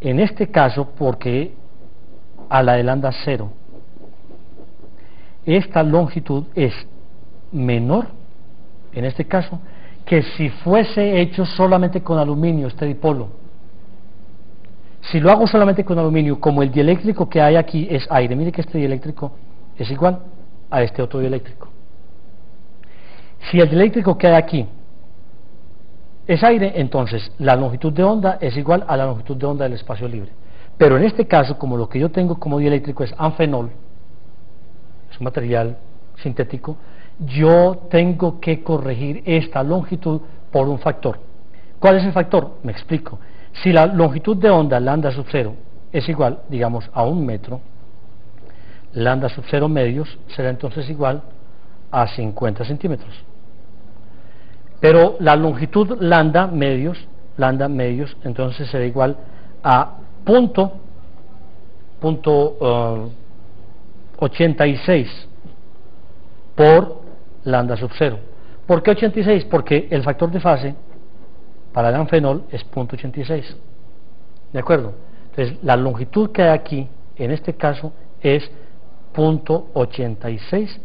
en este caso, porque a la de lambda 0, esta longitud es menor, en este caso, que si fuese hecho solamente con aluminio este dipolo. Si lo hago solamente con aluminio, como el dieléctrico que hay aquí es aire, mire que este dieléctrico es igual a este otro dieléctrico. Si el dieléctrico que hay aquí es aire, entonces la longitud de onda es igual a la longitud de onda del espacio libre. Pero en este caso, como lo que yo tengo como dieléctrico es anfenol, es un material sintético, yo tengo que corregir esta longitud por un factor. ¿Cuál es el factor? Me explico. Si la longitud de onda lambda sub 0 es igual, digamos, a 1 metro, lambda sub 0 medios será entonces igual a 50 centímetros. Pero la longitud lambda medios, entonces será igual a punto 86 por lambda sub 0. ¿Por qué 86? Porque el factor de fase para el anfenol es 0.86. ¿De acuerdo? Entonces, la longitud que hay aquí, en este caso, es 0.86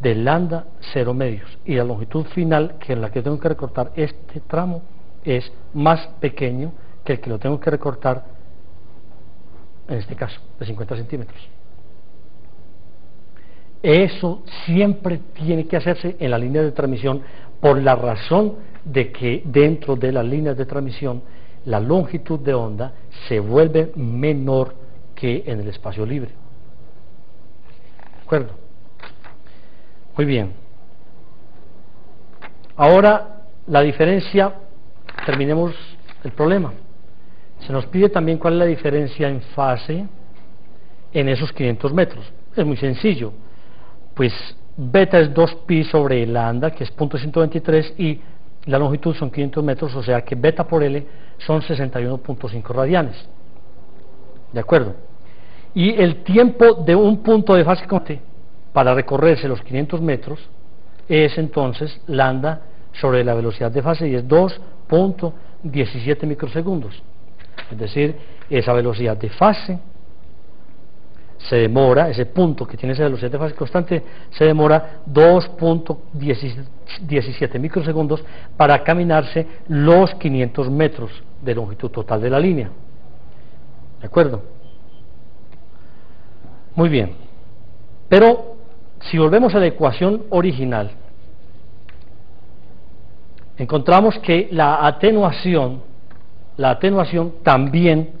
de lambda 0 medios. Y la longitud final, que es la que tengo que recortar este tramo, es más pequeño que el que lo tengo que recortar, en este caso, de 50 centímetros. Eso siempre tiene que hacerse en la línea de transmisión, por la razón de que dentro de las líneas de transmisión la longitud de onda se vuelve menor que en el espacio libre. ¿De acuerdo? Muy bien. Ahora la diferencia, terminemos el problema. Se nos pide también cuál es la diferencia en fase en esos 500 metros. Es muy sencillo. Pues beta es 2pi sobre lambda, que es 0.123, y la longitud son 500 metros, o sea que beta por L son 61.5 radianes. ¿De acuerdo? Y el tiempo de un punto de fase constante para recorrerse los 500 metros es entonces lambda sobre la velocidad de fase, y es 2.17 microsegundos. Es decir, esa velocidad de fase se demora, ese punto que tiene esa velocidad de fase constante, se demora 2.17 microsegundos para caminarse los 500 metros de longitud total de la línea. ¿De acuerdo? Muy bien. Pero, si volvemos a la ecuación original, encontramos que la atenuación también,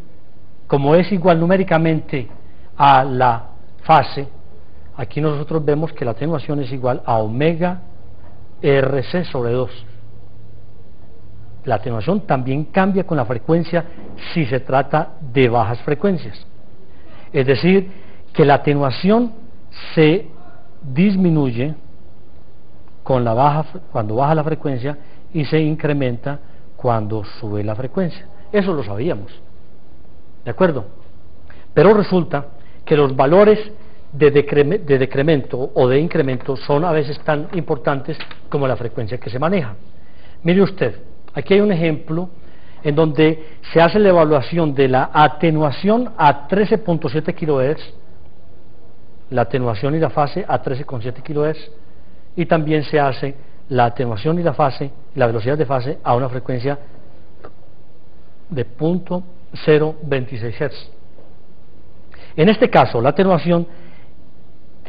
como es igual numéricamente a la fase, aquí nosotros vemos que la atenuación es igual a omega RC sobre 2. La atenuación también cambia con la frecuencia si se trata de bajas frecuencias. Es decir, que la atenuación se disminuye con cuando baja la frecuencia y se incrementa cuando sube la frecuencia. Eso lo sabíamos. ¿De acuerdo? Pero resulta que los valores de decremento o de incremento son a veces tan importantes como la frecuencia que se maneja. Mire usted, aquí hay un ejemplo en donde se hace la evaluación de la atenuación a 13.7 kHz, la atenuación y la fase a 13.7 kHz, y también se hace la atenuación y la fase, la velocidad de fase a una frecuencia de 0.026 Hz. En este caso, la atenuación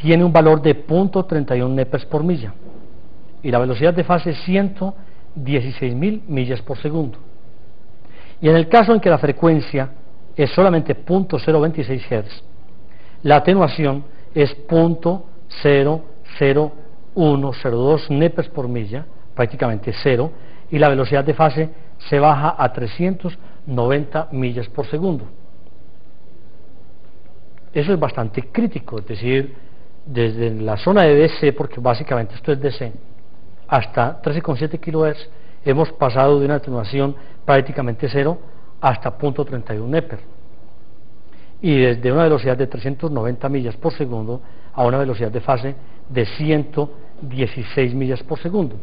tiene un valor de 0.31 nepes por milla y la velocidad de fase es 116.000 millas por segundo. Y en el caso en que la frecuencia es solamente 0.026 Hz, la atenuación es 0.00102 nepes por milla, prácticamente cero, y la velocidad de fase se baja a 390 millas por segundo. Eso es bastante crítico, es decir, desde la zona de DC, porque básicamente esto es DC, hasta 13.7 kHz, hemos pasado de una atenuación prácticamente cero hasta 0.31 nepes. Y desde una velocidad de 390 millas por segundo a una velocidad de fase de 116 millas por segundo.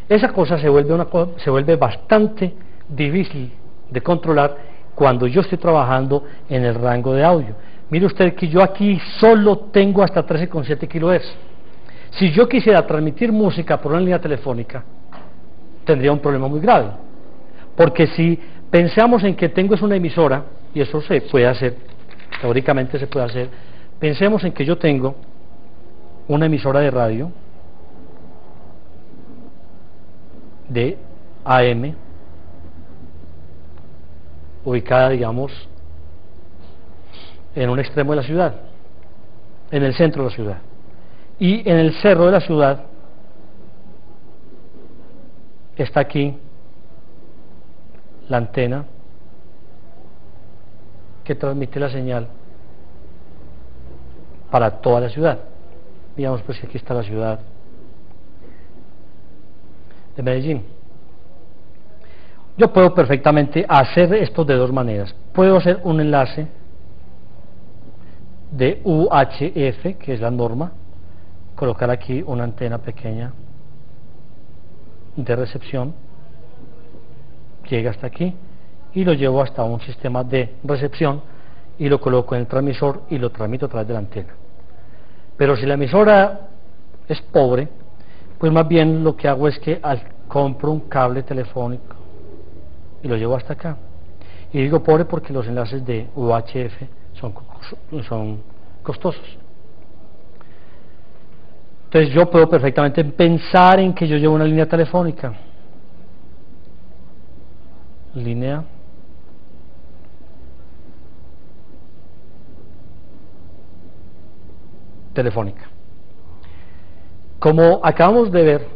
Esa cosa se vuelve bastante difícil de controlar cuando yo estoy trabajando en el rango de audio. Mire usted que yo aquí solo tengo hasta 13,7 kHz. Si yo quisiera transmitir música por una línea telefónica, tendría un problema muy grave, porque si pensamos en que tengo es una emisora, y eso se puede hacer, teóricamente se puede hacer, pensemos en que yo tengo una emisora de radio de AM ubicada, digamos, en un extremo de la ciudad, en el centro de la ciudad, y en el cerro de la ciudad está aquí la antena que transmite la señal para toda la ciudad. Digamos pues que aquí está la ciudad de Medellín. Yo puedo perfectamente hacer esto de dos maneras. Puedo hacer un enlace de UHF, que es la norma, colocar aquí una antena pequeña de recepción, llega hasta aquí y lo llevo hasta un sistema de recepción y lo coloco en el transmisor y lo transmito a través de la antena. Pero si la emisora es pobre, pues más bien lo que hago es que compro un cable telefónico y lo llevo hasta acá. Y digo pobre porque los enlaces de UHF son costosos. Entonces yo puedo perfectamente pensar en que yo llevo una línea telefónica, línea telefónica. Como acabamos de ver,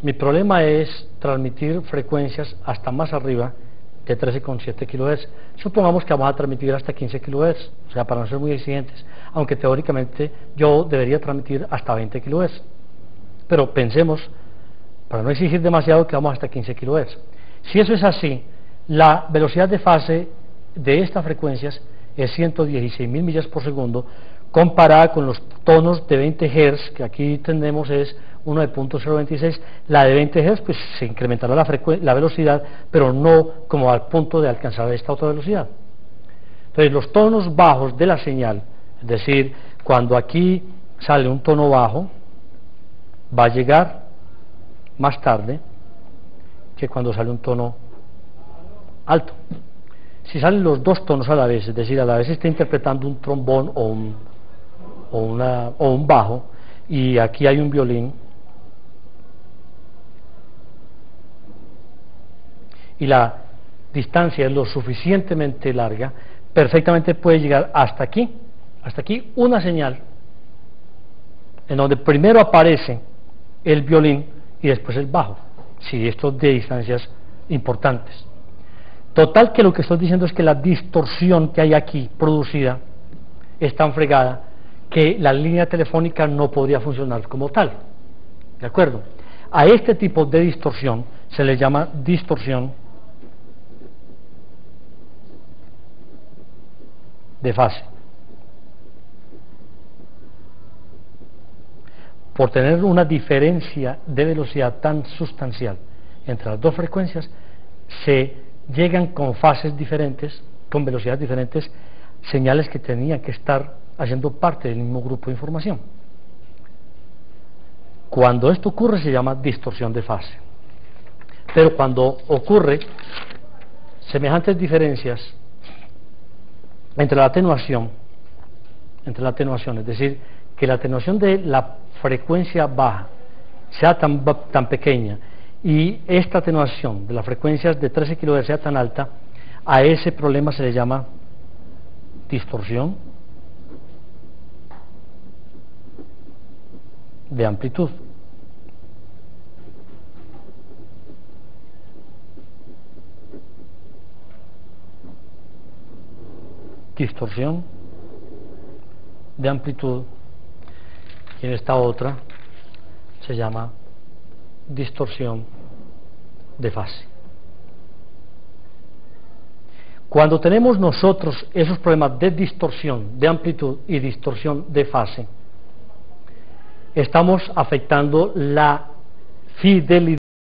mi problema es transmitir frecuencias hasta más arriba de 13,7 kHz. Supongamos que vamos a transmitir hasta 15 kHz, o sea, para no ser muy exigentes, aunque teóricamente yo debería transmitir hasta 20 kHz. Pero pensemos, para no exigir demasiado, que vamos hasta 15 kHz. Si eso es así, la velocidad de fase de estas frecuencias es 116.000 millas por segundo, comparada con los tonos de 20 Hz, que aquí tenemos es uno de .026, la de 20 Hz pues se incrementará la velocidad, pero no como al punto de alcanzar esta otra velocidad. Entonces los tonos bajos de la señal, es decir, cuando aquí sale un tono bajo, va a llegar más tarde que cuando sale un tono alto. Si salen los dos tonos a la vez, es decir, a la vez está interpretando un trombón o un bajo, y aquí hay un violín, y la distancia es lo suficientemente larga, perfectamente puede llegar hasta aquí una señal, en donde primero aparece el violín y después el bajo, si esto de distancias importantes. Total que lo que estoy diciendo es que la distorsión que hay aquí producida es tan fregada que la línea telefónica no podría funcionar como tal. ¿De acuerdo? A este tipo de distorsión se le llama distorsión de fase. Por tener una diferencia de velocidad tan sustancial entre las dos frecuencias, se llegan con fases diferentes, con velocidades diferentes, señales que tenían que estar haciendo parte del mismo grupo de información. Cuando esto ocurre se llama distorsión de fase. Pero cuando ocurre semejantes diferencias entre la atenuación, es decir, que la atenuación de la frecuencia baja sea tan pequeña y esta atenuación de las frecuencias de 13 kHz sea tan alta, a ese problema se le llama distorsión de amplitud. Distorsión de amplitud, y en esta otra se llama distorsión de fase. Cuando tenemos nosotros esos problemas de distorsión de amplitud y distorsión de fase, estamos afectando la fidelidad